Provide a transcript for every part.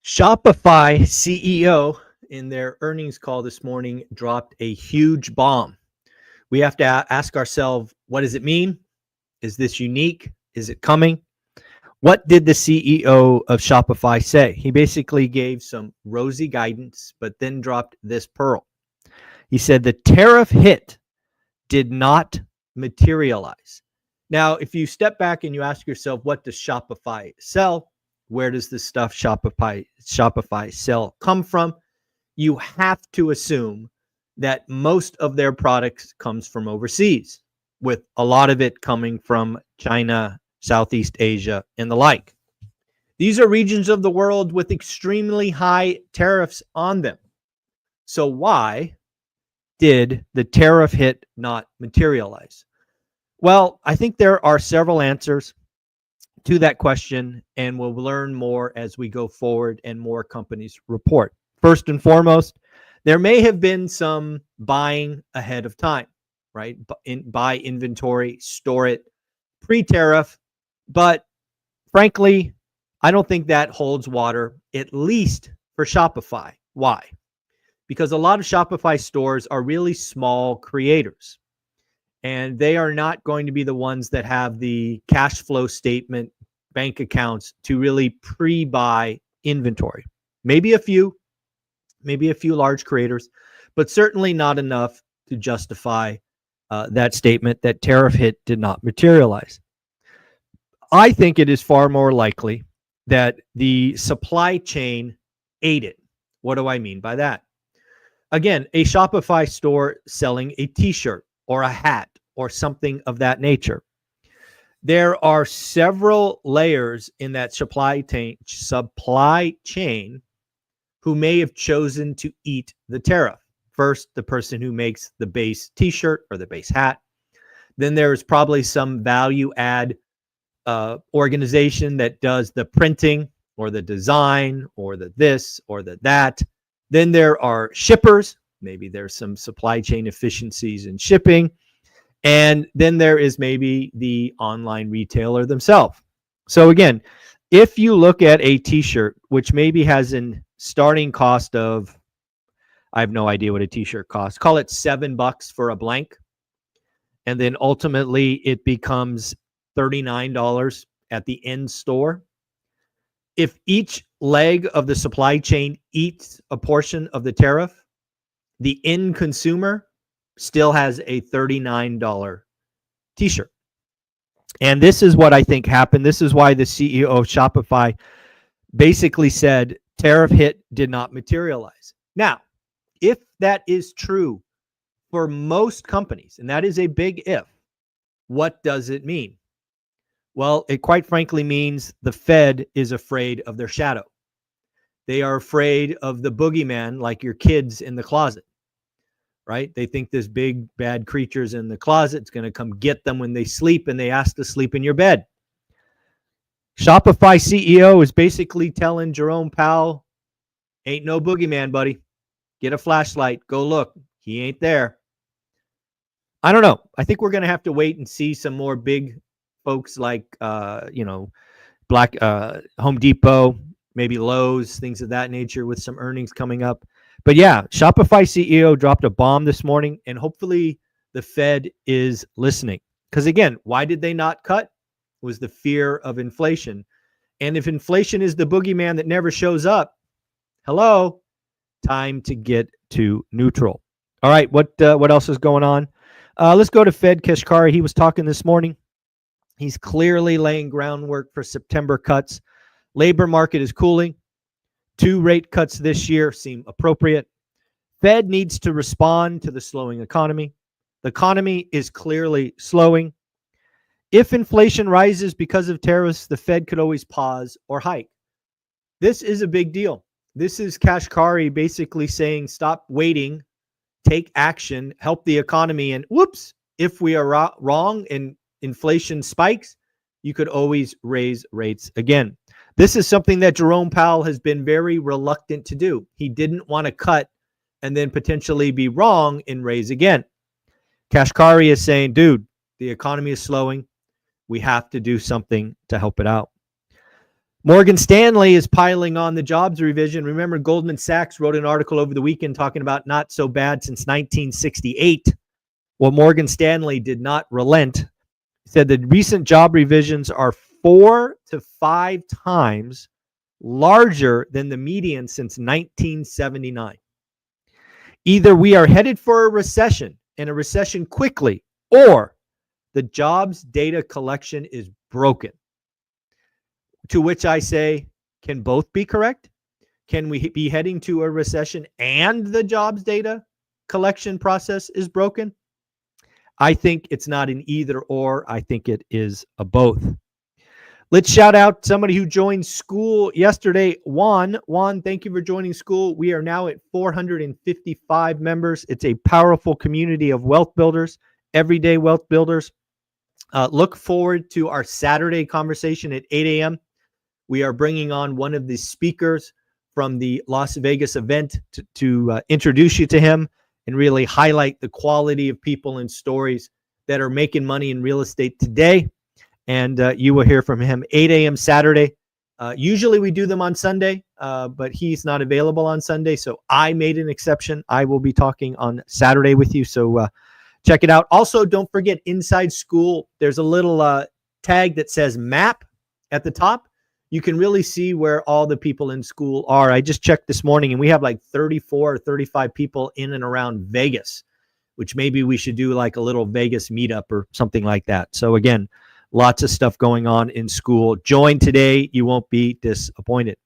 Shopify CEO in their earnings call this morning dropped a huge bomb. We have to ask ourselves, what does it mean? Is this unique? Is it coming? What did the CEO of Shopify say? He basically gave some rosy guidance, but then dropped this pearl. He said the tariff hit did not materialize. Now, if you step back and you ask yourself, what does Shopify sell? Where does this stuff Shopify sell come from? You have to assume that most of their products comes from overseas, with a lot of it coming from China, Southeast Asia, and the like. These are regions of the world with extremely high tariffs on them. So why did the tariff hit not materialize? Well, I think there are several answers to that question, and we'll learn more as we go forward and more companies report. First and foremost, there may have been some buying ahead of time, right? Buy inventory, store it pre-tariff, but frankly, I don't think that holds water, at least for Shopify. Why? Because a lot of Shopify stores are really small creators, and they are not going to be the ones that have the cash flow statement, bank accounts to really pre-buy inventory. Maybe a few large creators, but certainly not enough to justify that statement that tariff hit did not materialize. I think it is far more likely that the supply chain ate it. What do I mean by that? Again, a Shopify store selling a t-shirt or a hat or something of that nature. There are several layers in that supply chain who may have chosen to eat the tariff. First, the person who makes the base t-shirt or the base hat. Then there's probably some value add organization that does the printing or the design or the this or the that. Then there are shippers. Maybe there's some supply chain efficiencies in shipping. And then there is maybe the online retailer themselves. So again, if you look at a t-shirt, which maybe has an starting cost of, I have no idea what a t-shirt costs, call it $7 for a blank. And then ultimately it becomes $39 at the end store. If each leg of the supply chain eats a portion of the tariff, the end consumer still has a $39 t-shirt. And this is what I think happened. This is why the CEO of Shopify basically said tariff hit did not materialize. Now, if that is true for most companies, and that is a big if, what does it mean? Well, it quite frankly means the Fed is afraid of their shadow. They are afraid of the boogeyman, like your kids in the closet, right? They think this big bad creature's in the closet. It's going to come get them when they sleep, and they ask to sleep in your bed. Shopify CEO is basically telling Jerome Powell, ain't no boogeyman, buddy. Get a flashlight. Go look. He ain't there. I don't know. I think we're going to have to wait and see some more big folks like, Home Depot, maybe Lowe's, things of that nature with some earnings coming up. But yeah, Shopify CEO dropped a bomb this morning, and hopefully the Fed is listening. Because again, why did they not cut? It was the fear of inflation. And if inflation is the boogeyman that never shows up, hello, time to get to neutral. All right, what else is going on? Let's go to Fed Kashkari. He was talking this morning. He's clearly laying groundwork for September cuts. Labor market is cooling. 2 rate cuts this year seem appropriate. Fed needs to respond to the slowing economy. The economy is clearly slowing. If inflation rises because of tariffs, the Fed could always pause or hike. This is a big deal. This is Kashkari basically saying, stop waiting, take action, help the economy, and whoops, if we are wrong and inflation spikes, you could always raise rates again. This is something that Jerome Powell has been very reluctant to do. He didn't want to cut and then potentially be wrong and raise again. Kashkari is saying, dude, the economy is slowing. We have to do something to help it out. Morgan Stanley is piling on the jobs revision. Remember, Goldman Sachs wrote an article over the weekend talking about not so bad since 1968. Well, Morgan Stanley did not relent. He said the recent job revisions are 4 to 5 times larger than the median since 1979. Either we are headed for a recession, and a recession quickly, or the jobs data collection is broken. To which I say, can both be correct? Can we be heading to a recession and the jobs data collection process is broken? I think it's not an either or. I think it is a both. Let's shout out somebody who joined school yesterday. Juan, thank you for joining school. We are now at 455 members. It's a powerful community of wealth builders, everyday wealth builders. Look forward to our Saturday conversation at 8 a.m. We are bringing on one of the speakers from the Las Vegas event to introduce you to him and really highlight the quality of people and stories that are making money in real estate today. And you will hear from him 8 a.m. Saturday. Usually we do them on Sunday, but he's not available on Sunday. So I made an exception. I will be talking on Saturday with you. So check it out. Also, don't forget Inside School. There's a little tag that says map at the top. You can really see where all the people in school are. I just checked this morning, and we have like 34 or 35 people in and around Vegas, which maybe we should do like a little Vegas meetup or something like that. So again, lots of stuff going on in school. Join today. You won't be disappointed.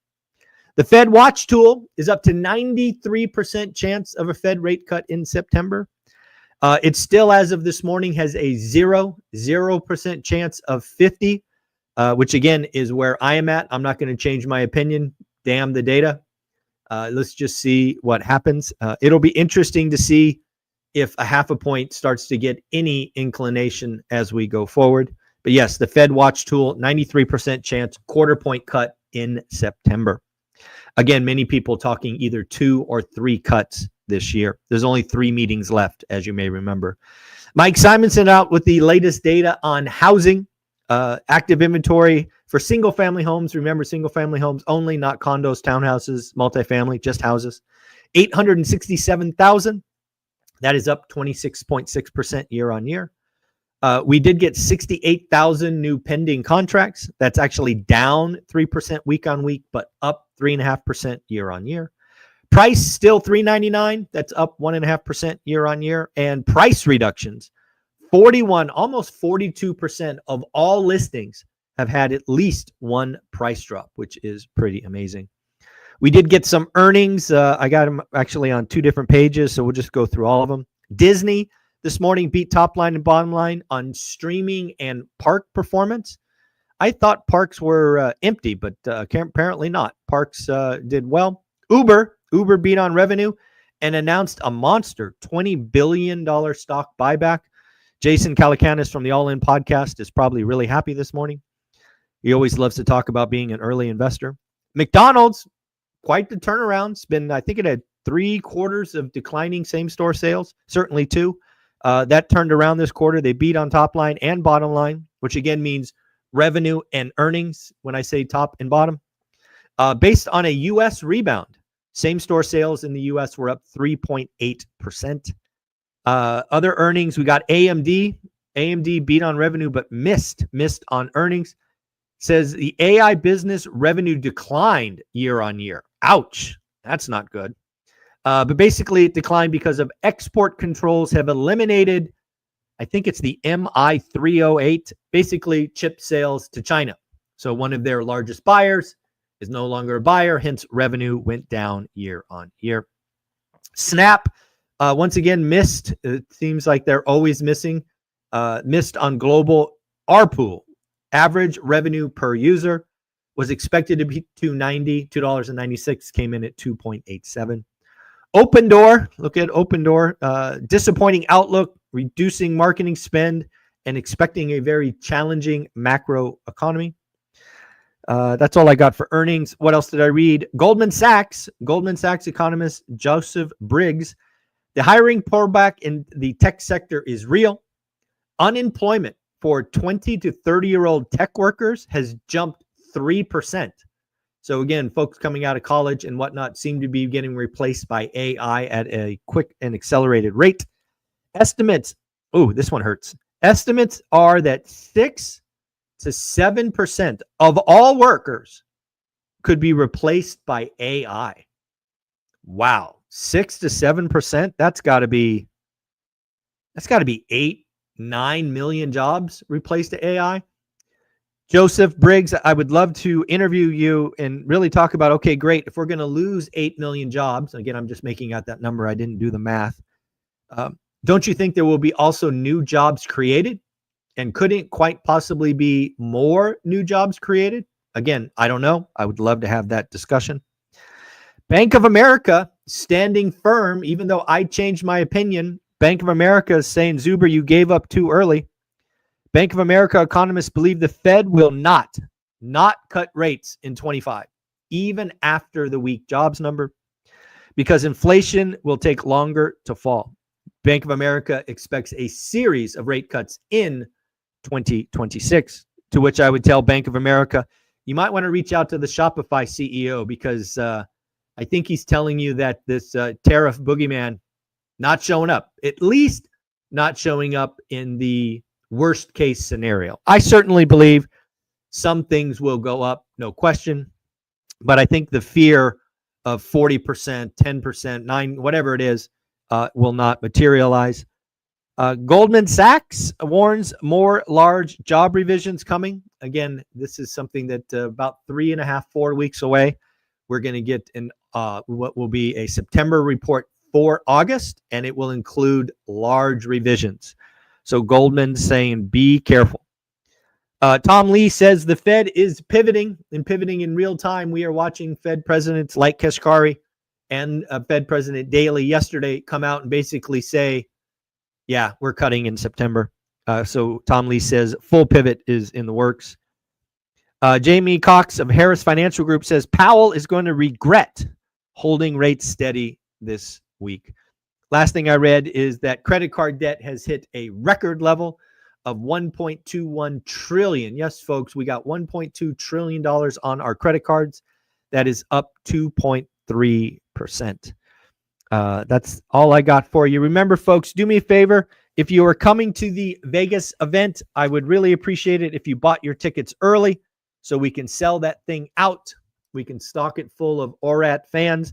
The Fed Watch tool is up to 93% chance of a Fed rate cut in September. It still, as of this morning, has a 0% chance of 50. Which again is where I am at. I'm not going to change my opinion. Damn the data. Let's just see what happens. It'll be interesting to see if a half a point starts to get any inclination as we go forward. But yes, the Fed Watch tool, 93% chance, quarter point cut in September. Again, many people talking either 2 or 3 cuts this year. There's only 3 meetings left, as you may remember. Mike Simonson out with the latest data on housing. Active inventory for single family homes. Remember, single family homes only, not condos, townhouses, multifamily, just houses. 867,000. That is up 26.6% year on year. We did get 68,000 new pending contracts. That's actually down 3% week on week, but up 3.5% year on year. Price still $399. That's up 1.5% year on year. And price reductions, 41, almost 42% of all listings have had at least one price drop, which is pretty amazing. We did get some earnings. I got them actually on 2 different pages, so we'll just go through all of them. Disney this morning beat top line and bottom line on streaming and park performance. I thought parks were empty, but apparently not. Parks did well. Uber beat on revenue and announced a monster $20 billion stock buyback. Jason Calacanis from the All In podcast is probably really happy this morning. He always loves to talk about being an early investor. McDonald's, quite the turnaround. It's been, I think it had 3 quarters of declining same-store sales, certainly 2. That turned around this quarter. They beat on top line and bottom line, which again means revenue and earnings when I say top and bottom. Based on a U.S. rebound, same-store sales in the U.S. were up 3.8%. Other earnings, we got AMD. AMD beat on revenue, but missed on earnings. Says the AI business revenue declined year on year. Ouch. That's not good. But basically it declined because of export controls have eliminated, I think it's the MI 308, basically chip sales to China. So one of their largest buyers is no longer a buyer, hence revenue went down year on year. Snap, once again, missed. It seems like they're always missing. Missed on global ARPU. Average revenue per user was expected to be $2.96, came in at 2.87. Open Door, look at Open Door. Disappointing outlook, reducing marketing spend, and expecting a very challenging macro economy. That's all I got for earnings. What else did I read? Goldman Sachs economist Joseph Briggs. The hiring pullback in the tech sector is real. Unemployment for 20 to 30-year-old tech workers has jumped 3%. So again, folks coming out of college and whatnot seem to be getting replaced by AI at a quick and accelerated rate. Estimates, this one hurts. Estimates are that 6 to 7% of all workers could be replaced by AI. Wow. 6 to 7%. That's got to be 8-9 million jobs replaced to AI. Joseph Briggs, I would love to interview you and really talk about, okay, great. If we're going to lose 8 million jobs, again, I'm just making out that number. I didn't do the math. Don't you think there will be also new jobs created? And couldn't quite possibly be more new jobs created? Again, I don't know. I would love to have that discussion. Bank of America standing firm, even though I changed my opinion. Bank of America is saying, Zuber, you gave up too early. Bank of America economists believe the Fed will not cut rates in 25, even after the weak jobs number, because inflation will take longer to fall. Bank of America expects a series of rate cuts in 2026, to which I would tell Bank of America, you might want to reach out to the Shopify CEO, because I think he's telling you that this tariff boogeyman not showing up, at least not showing up in the worst case scenario. I certainly believe some things will go up, no question, but I think the fear of 40%, 10%, 9%, whatever it is, will not materialize. Goldman Sachs warns more large job revisions coming. Again, this is something that about 3.5-4 weeks away, we're going to get in what will be a September report for August, and it will include large revisions. So Goldman's saying, be careful. Tom Lee says the Fed is pivoting in real time. We are watching Fed presidents like Kashkari and Fed President Daly yesterday come out and basically say, yeah, we're cutting in September. So Tom Lee says full pivot is in the works. Jamie Cox of Harris Financial Group says Powell is going to regret holding rates steady this week. Last thing I read is that credit card debt has hit a record level of $1.21 trillion. Yes, folks, we got $1.2 trillion on our credit cards. That is up 2.3%. That's all I got for you. Remember, folks, do me a favor. If you are coming to the Vegas event, I would really appreciate it if you bought your tickets early so we can sell that thing out. We can stock it full of ORaaT fans,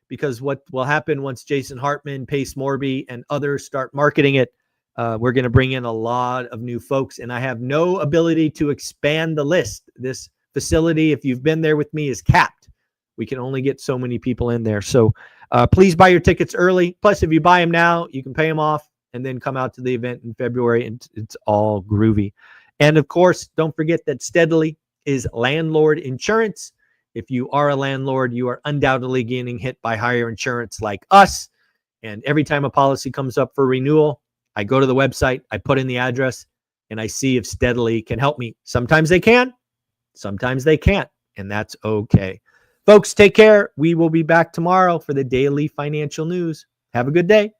because what will happen once Jason Hartman, Pace Morby, and others start marketing it, we're going to bring in a lot of new folks, and I have no ability to expand the list. This facility, if you've been there with me, is capped. We can only get so many people in there. So please buy your tickets early. Plus, if you buy them now, you can pay them off and then come out to the event in February, and it's all groovy. And of course, don't forget that Steadily is landlord insurance. If you are a landlord, you are undoubtedly getting hit by higher insurance like us. And every time a policy comes up for renewal, I go to the website, I put in the address, and I see if Steadily can help me. Sometimes they can, sometimes they can't, and that's okay. Folks, take care. We will be back tomorrow for the daily financial news. Have a good day.